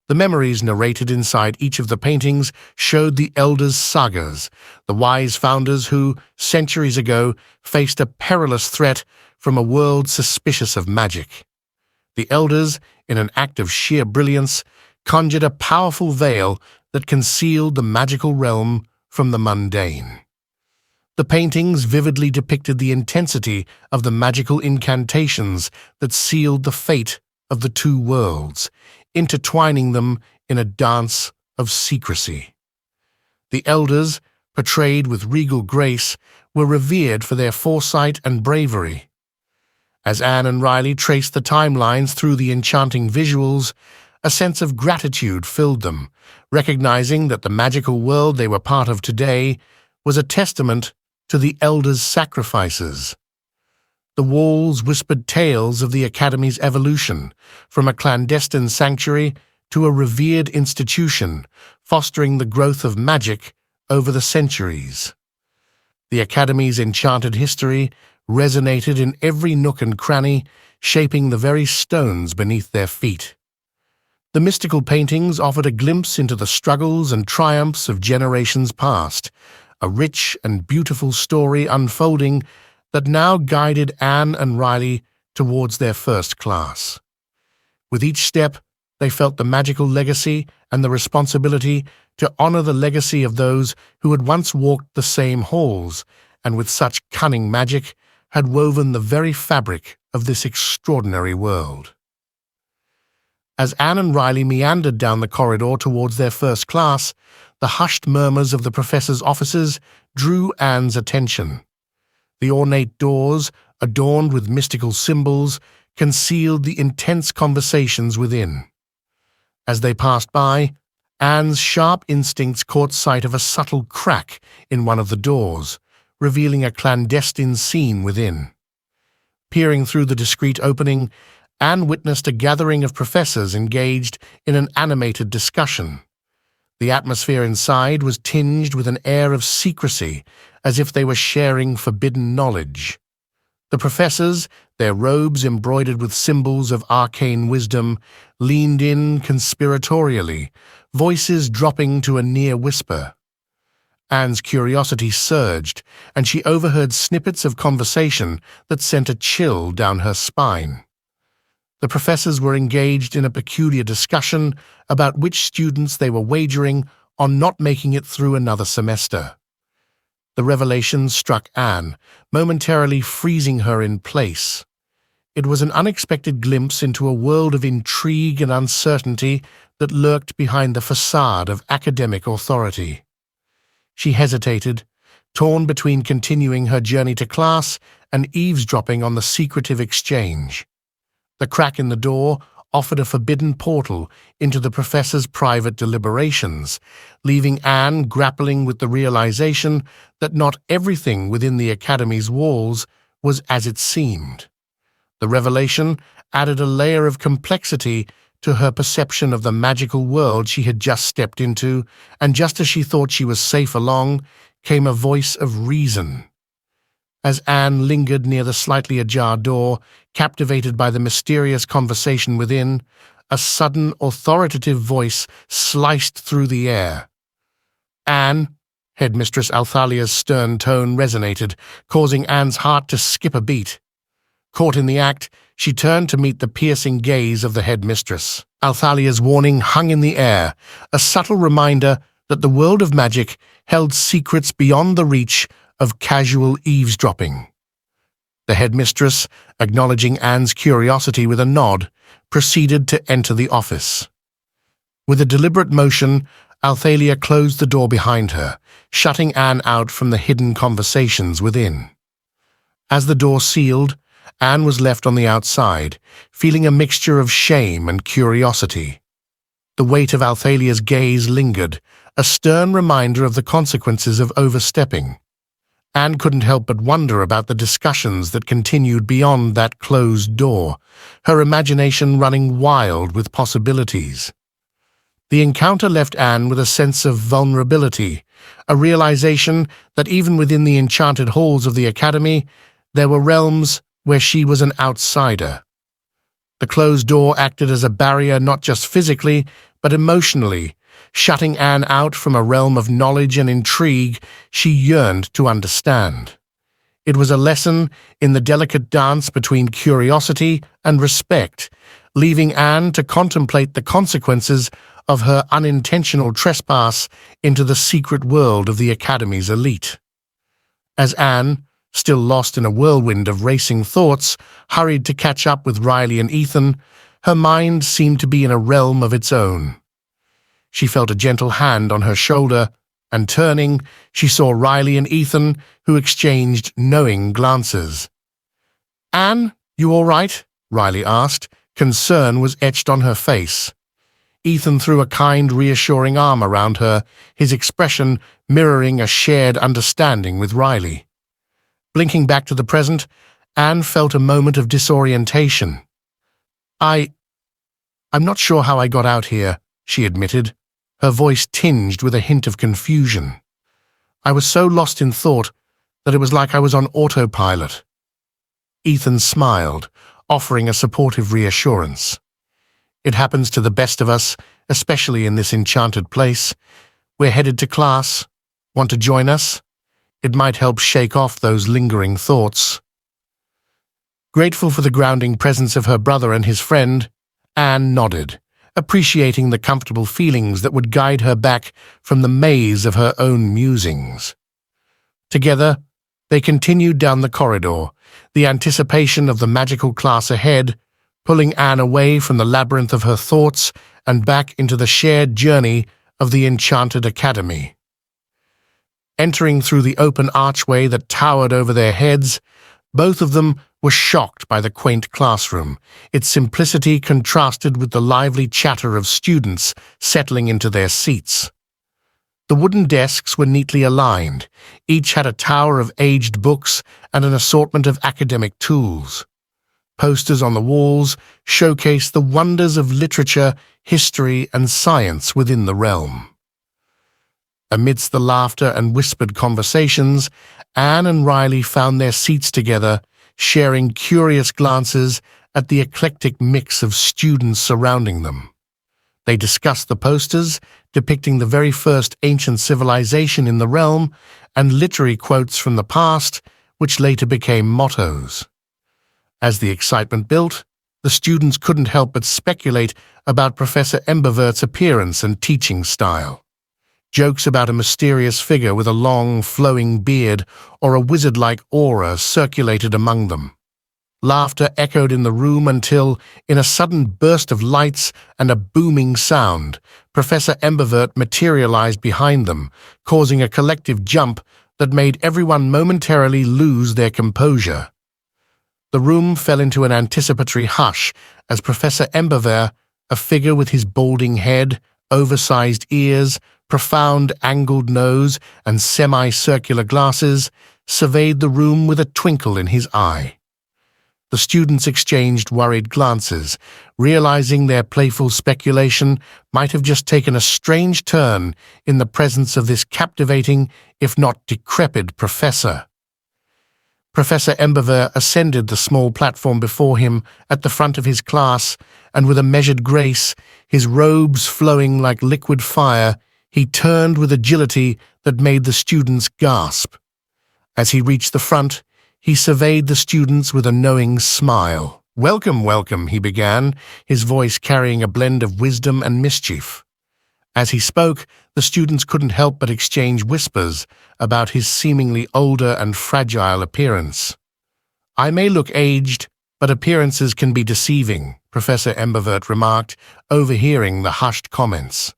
The memories narrated inside each of the paintings showed the elders' sagas, the wise founders who, centuries ago, faced a perilous threat from a world suspicious of magic. The elders, in an act of sheer brilliance, conjured a powerful veil that concealed the magical realm from the mundane. The paintings vividly depicted the intensity of the magical incantations that sealed the fate of the two worlds, intertwining them in a dance of secrecy. The elders, portrayed with regal grace, were revered for their foresight and bravery. As Anne and Riley traced the timelines through the enchanting visuals, a sense of gratitude filled them, recognizing that the magical world they were part of today was a testament to the elders' sacrifices. The walls whispered tales of the Academy's evolution, from a clandestine sanctuary to a revered institution, fostering the growth of magic over the centuries. The Academy's enchanted history resonated in every nook and cranny, shaping the very stones beneath their feet. The mystical paintings offered a glimpse into the struggles and triumphs of generations past, a rich and beautiful story unfolding that now guided Anne and Riley towards their first class. With each step, they felt the magical legacy and the responsibility to honor the legacy of those who had once walked the same halls and with such cunning magic had woven the very fabric of this extraordinary world. As Anne and Riley meandered down the corridor towards their first class, the hushed murmurs of the professor's offices drew Anne's attention. The ornate doors, adorned with mystical symbols, concealed the intense conversations within. As they passed by, Anne's sharp instincts caught sight of a subtle crack in one of the doors, revealing a clandestine scene within. Peering through the discreet opening, Anne witnessed a gathering of professors engaged in an animated discussion. The atmosphere inside was tinged with an air of secrecy, as if they were sharing forbidden knowledge. The professors, their robes embroidered with symbols of arcane wisdom, leaned in conspiratorially, voices dropping to a near whisper. Anne's curiosity surged, and she overheard snippets of conversation that sent a chill down her spine. The professors were engaged in a peculiar discussion about which students they were wagering on not making it through another semester. The revelation struck Anne, momentarily freezing her in place. It was an unexpected glimpse into a world of intrigue and uncertainty that lurked behind the facade of academic authority. She hesitated, torn between continuing her journey to class and eavesdropping on the secretive exchange. The crack in the door offered a forbidden portal into the professor's private deliberations, leaving Anne grappling with the realization that not everything within the Academy's walls was as it seemed. The revelation added a layer of complexity to her perception of the magical world she had just stepped into, and just as she thought she was safe along, came a voice of reason. As Anne lingered near the slightly ajar door, captivated by the mysterious conversation within, a sudden, authoritative voice sliced through the air. "Anne," Headmistress Althalia's stern tone resonated, causing Anne's heart to skip a beat. Caught in the act, she turned to meet the piercing gaze of the headmistress. Althalia's warning hung in the air, a subtle reminder that the world of magic held secrets beyond the reach of casual eavesdropping. The headmistress, acknowledging Anne's curiosity with a nod, proceeded to enter the office. With a deliberate motion, Althalia closed the door behind her, shutting Anne out from the hidden conversations within. As the door sealed, Anne was left on the outside, feeling a mixture of shame and curiosity. The weight of Althalia's gaze lingered, a stern reminder of the consequences of overstepping. Anne couldn't help but wonder about the discussions that continued beyond that closed door, her imagination running wild with possibilities. The encounter left Anne with a sense of vulnerability, a realization that even within the enchanted halls of the Academy, there were realms where she was an outsider. The closed door acted as a barrier not just physically, but emotionally, shutting Anne out from a realm of knowledge and intrigue she yearned to understand. It was a lesson in the delicate dance between curiosity and respect, leaving Anne to contemplate the consequences of her unintentional trespass into the secret world of the Academy's elite. As Anne, still lost in a whirlwind of racing thoughts, hurried to catch up with Riley and Ethan, her mind seemed to be in a realm of its own. She felt a gentle hand on her shoulder, and turning, she saw Riley and Ethan, who exchanged knowing glances. "Anne, you all right?" Riley asked. Concern was etched on her face. Ethan threw a kind, reassuring arm around her, his expression mirroring a shared understanding with Riley. Blinking back to the present, Anne felt a moment of disorientation. I'm not sure how I got out here," she admitted, her voice tinged with a hint of confusion. "I was so lost in thought that it was like I was on autopilot." Ethan smiled, offering a supportive reassurance. "It happens to the best of us, especially in this enchanted place. We're headed to class. Want to join us? It might help shake off those lingering thoughts." Grateful for the grounding presence of her brother and his friend, Anne nodded, appreciating the comfortable feelings that would guide her back from the maze of her own musings. Together, they continued down the corridor, the anticipation of the magical class ahead, pulling Anne away from the labyrinth of her thoughts and back into the shared journey of the Enchanted Academy. Entering through the open archway that towered over their heads, both of them were shocked by the quaint classroom, its simplicity contrasted with the lively chatter of students settling into their seats. The wooden desks were neatly aligned. Each had a tower of aged books and an assortment of academic tools. Posters on the walls showcased the wonders of literature, history, and science within the realm. Amidst the laughter and whispered conversations, Anne and Riley found their seats together, sharing curious glances at the eclectic mix of students surrounding them. They discussed the posters, depicting the very first ancient civilization in the realm, and literary quotes from the past, which later became mottos. As the excitement built, the students couldn't help but speculate about Professor Embervert's appearance and teaching style. Jokes about a mysterious figure with a long, flowing beard or a wizard-like aura circulated among them. Laughter echoed in the room until, in a sudden burst of lights and a booming sound, Professor Embervert materialized behind them, causing a collective jump that made everyone momentarily lose their composure. The room fell into an anticipatory hush as Professor Embervert, a figure with his balding head, oversized ears, profound angled nose, and semicircular glasses, surveyed the room with a twinkle in his eye. The students exchanged worried glances, realizing their playful speculation might have just taken a strange turn in the presence of this captivating, if not decrepit, professor. Professor Embervert ascended the small platform before him at the front of his class, and with a measured grace, his robes flowing like liquid fire, he turned with agility that made the students gasp. As he reached the front, he surveyed the students with a knowing smile. "Welcome, welcome," he began, his voice carrying a blend of wisdom and mischief. As he spoke, the students couldn't help but exchange whispers about his seemingly older and fragile appearance. "I may look aged, but appearances can be deceiving," Professor Embervert remarked, overhearing the hushed comments.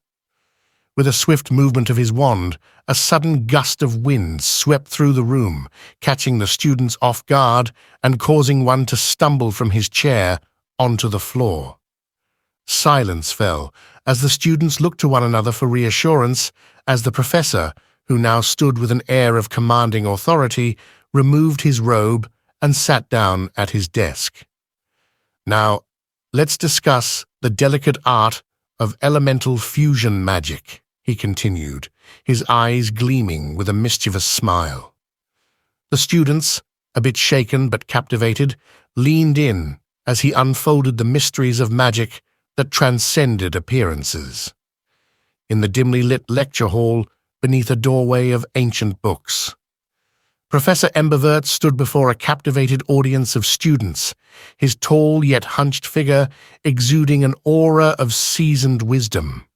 With a swift movement of his wand, a sudden gust of wind swept through the room, catching the students off guard and causing one to stumble from his chair onto the floor. Silence fell as the students looked to one another for reassurance as the professor, who now stood with an air of commanding authority, removed his robe and sat down at his desk. "Now, let's discuss the delicate art of elemental fusion magic," he continued, his eyes gleaming with a mischievous smile. The students, a bit shaken but captivated, leaned in, as he unfolded the mysteries of magic that transcended appearances. In the dimly lit lecture hall, beneath a doorway of ancient books, Professor Embervert stood before a captivated audience of students, his tall yet hunched figure exuding an aura of seasoned wisdom.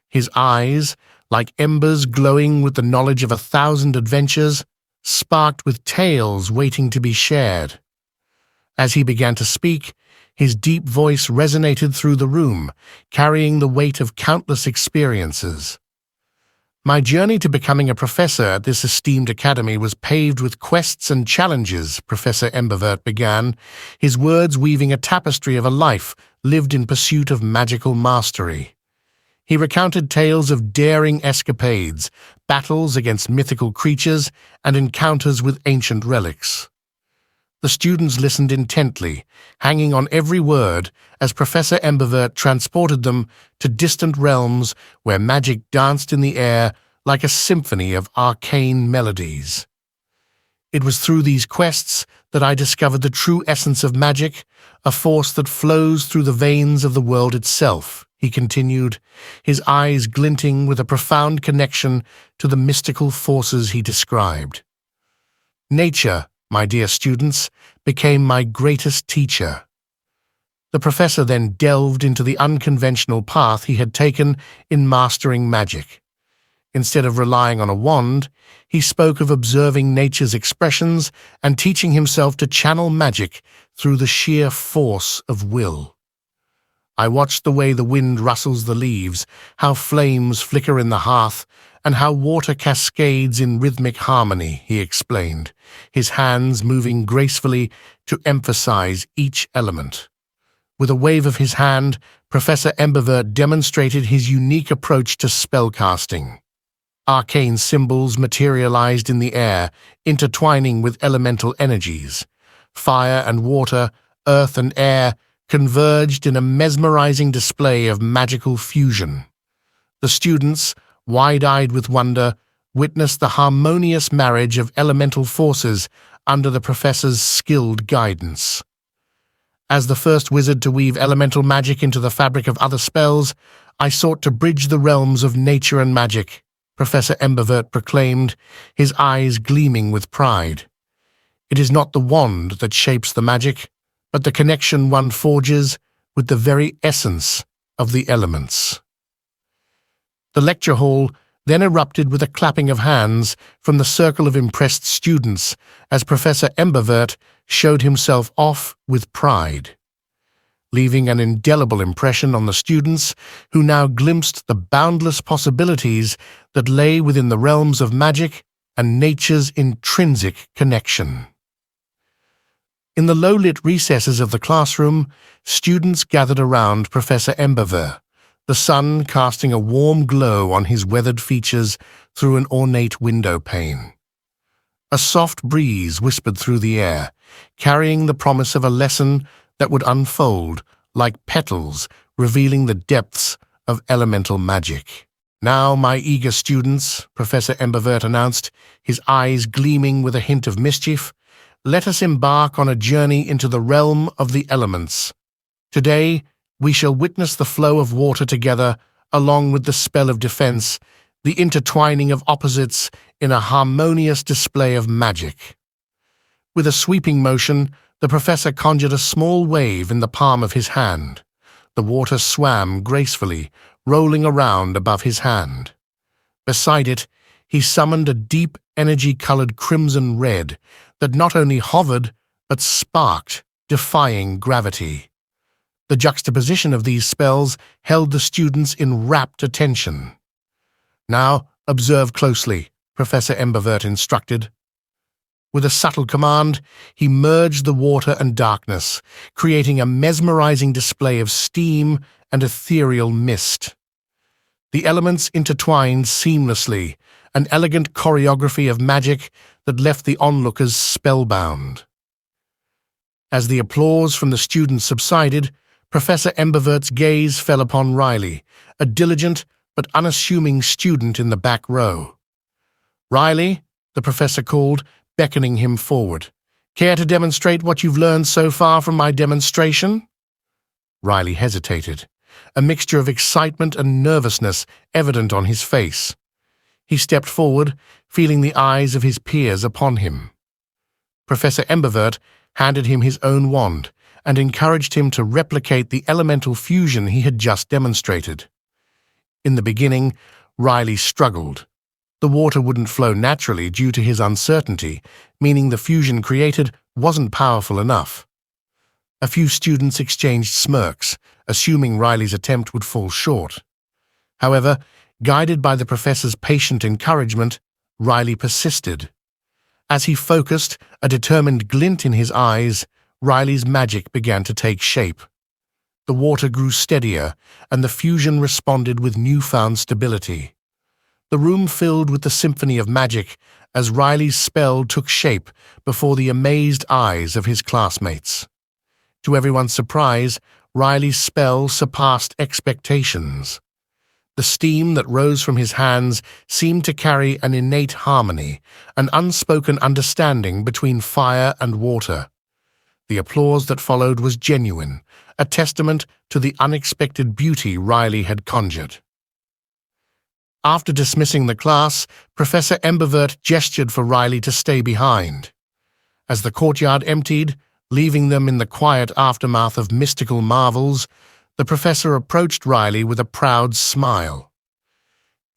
His eyes, like embers glowing with the knowledge of 1,000 adventures, sparked with tales waiting to be shared. As he began to speak, his deep voice resonated through the room, carrying the weight of countless experiences. My journey to becoming a professor at this esteemed academy was paved with quests and challenges, Professor Embervert began, his words weaving a tapestry of a life lived in pursuit of magical mastery. He recounted tales of daring escapades, battles against mythical creatures, and encounters with ancient relics. The students listened intently, hanging on every word as Professor Embervert transported them to distant realms where magic danced in the air like a symphony of arcane melodies. It was through these quests that I discovered the true essence of magic, a force that flows through the veins of the world itself, he continued, his eyes glinting with a profound connection to the mystical forces he described. Nature, my dear students, became my greatest teacher. The professor then delved into the unconventional path he had taken in mastering magic. Instead of relying on a wand, he spoke of observing nature's expressions and teaching himself to channel magic through the sheer force of will. I watched the way the wind rustles the leaves, how flames flicker in the hearth, and how water cascades in rhythmic harmony, he explained, his hands moving gracefully to emphasize each element. With a wave of his hand, Professor Embervert demonstrated his unique approach to spellcasting. Arcane symbols materialized in the air, intertwining with elemental energies. Fire and water, earth and air converged in a mesmerizing display of magical fusion. The students, wide-eyed with wonder, witnessed the harmonious marriage of elemental forces under the professor's skilled guidance. As the first wizard to weave elemental magic into the fabric of other spells, I sought to bridge the realms of nature and magic, Professor Embervert proclaimed, his eyes gleaming with pride. It is not the wand that shapes the magic, but the connection one forges with the very essence of the elements. The lecture hall then erupted with a clapping of hands from the circle of impressed students as Professor Embervert showed himself off with pride, leaving an indelible impression on the students who now glimpsed the boundless possibilities that lay within the realms of magic and nature's intrinsic connection. In the low-lit recesses of the classroom, students gathered around Professor Embervert, the sun casting a warm glow on his weathered features through an ornate window pane. A soft breeze whispered through the air, carrying the promise of a lesson that would unfold like petals revealing the depths of elemental magic. Now, my eager students, Professor Embervert announced, his eyes gleaming with a hint of mischief, let us embark on a journey into the realm of the elements. Today, we shall witness the flow of water together, along with the spell of defense, the intertwining of opposites in a harmonious display of magic. With a sweeping motion, the professor conjured a small wave in the palm of his hand. The water swam gracefully, rolling around above his hand. Beside it, he summoned a deep, energy-colored crimson red that not only hovered, but sparked, defying gravity. The juxtaposition of these spells held the students in rapt attention. Now, observe closely, Professor Embervert instructed. With a subtle command, he merged the water and darkness, creating a mesmerizing display of steam and ethereal mist. The elements intertwined seamlessly, an elegant choreography of magic that left the onlookers spellbound. As the applause from the students subsided, Professor Embervert's gaze fell upon Riley, a diligent but unassuming student in the back row. "Riley," the professor called, beckoning him forward. Care to demonstrate what you've learned so far from my demonstration? Riley hesitated, a mixture of excitement and nervousness evident on his face. He stepped forward, feeling the eyes of his peers upon him. Professor Embervert handed him his own wand and encouraged him to replicate the elemental fusion he had just demonstrated. In the beginning, Riley struggled. The water wouldn't flow naturally due to his uncertainty, meaning the fusion created wasn't powerful enough. A few students exchanged smirks, assuming Riley's attempt would fall short. However, guided by the professor's patient encouragement, Riley persisted. As he focused, a determined glint in his eyes, Riley's magic began to take shape. The water grew steadier, and the fusion responded with newfound stability. The room filled with the symphony of magic as Riley's spell took shape before the amazed eyes of his classmates. To everyone's surprise, Riley's spell surpassed expectations. The steam that rose from his hands seemed to carry an innate harmony, an unspoken understanding between fire and water. The applause that followed was genuine, a testament to the unexpected beauty Riley had conjured. After dismissing the class, Professor Embervert gestured for Riley to stay behind. As the courtyard emptied, leaving them in the quiet aftermath of mystical marvels, the professor approached Riley with a proud smile.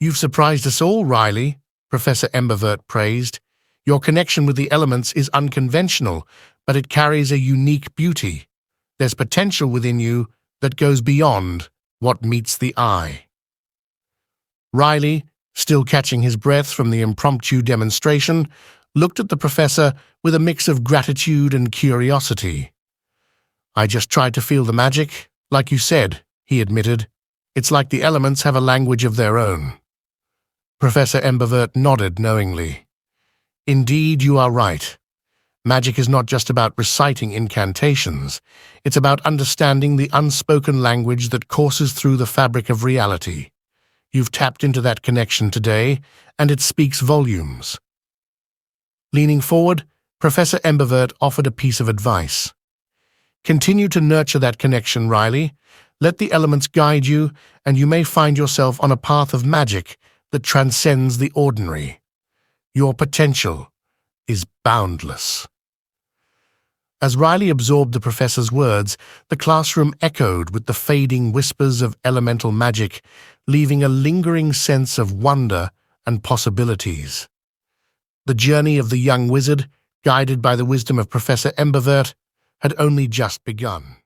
"You've surprised us all, Riley," Professor Embervert praised. "Your connection with the elements is unconventional, but it carries a unique beauty. There's potential within you that goes beyond what meets the eye." Riley, still catching his breath from the impromptu demonstration, looked at the professor with a mix of gratitude and curiosity. "I just tried to feel the magic, like you said," he admitted. "It's like the elements have a language of their own." Professor Embervert nodded knowingly. "Indeed, you are right. Magic is not just about reciting incantations. It's about understanding the unspoken language that courses through the fabric of reality. You've tapped into that connection today, and it speaks volumes." Leaning forward, Professor Embervert offered a piece of advice. "Continue to nurture that connection, Riley. Let the elements guide you, and you may find yourself on a path of magic that transcends the ordinary. Your potential is boundless." As Riley absorbed the professor's words, the classroom echoed with the fading whispers of elemental magic, leaving a lingering sense of wonder and possibilities. The journey of the young wizard, guided by the wisdom of Professor Embervert, had only just begun.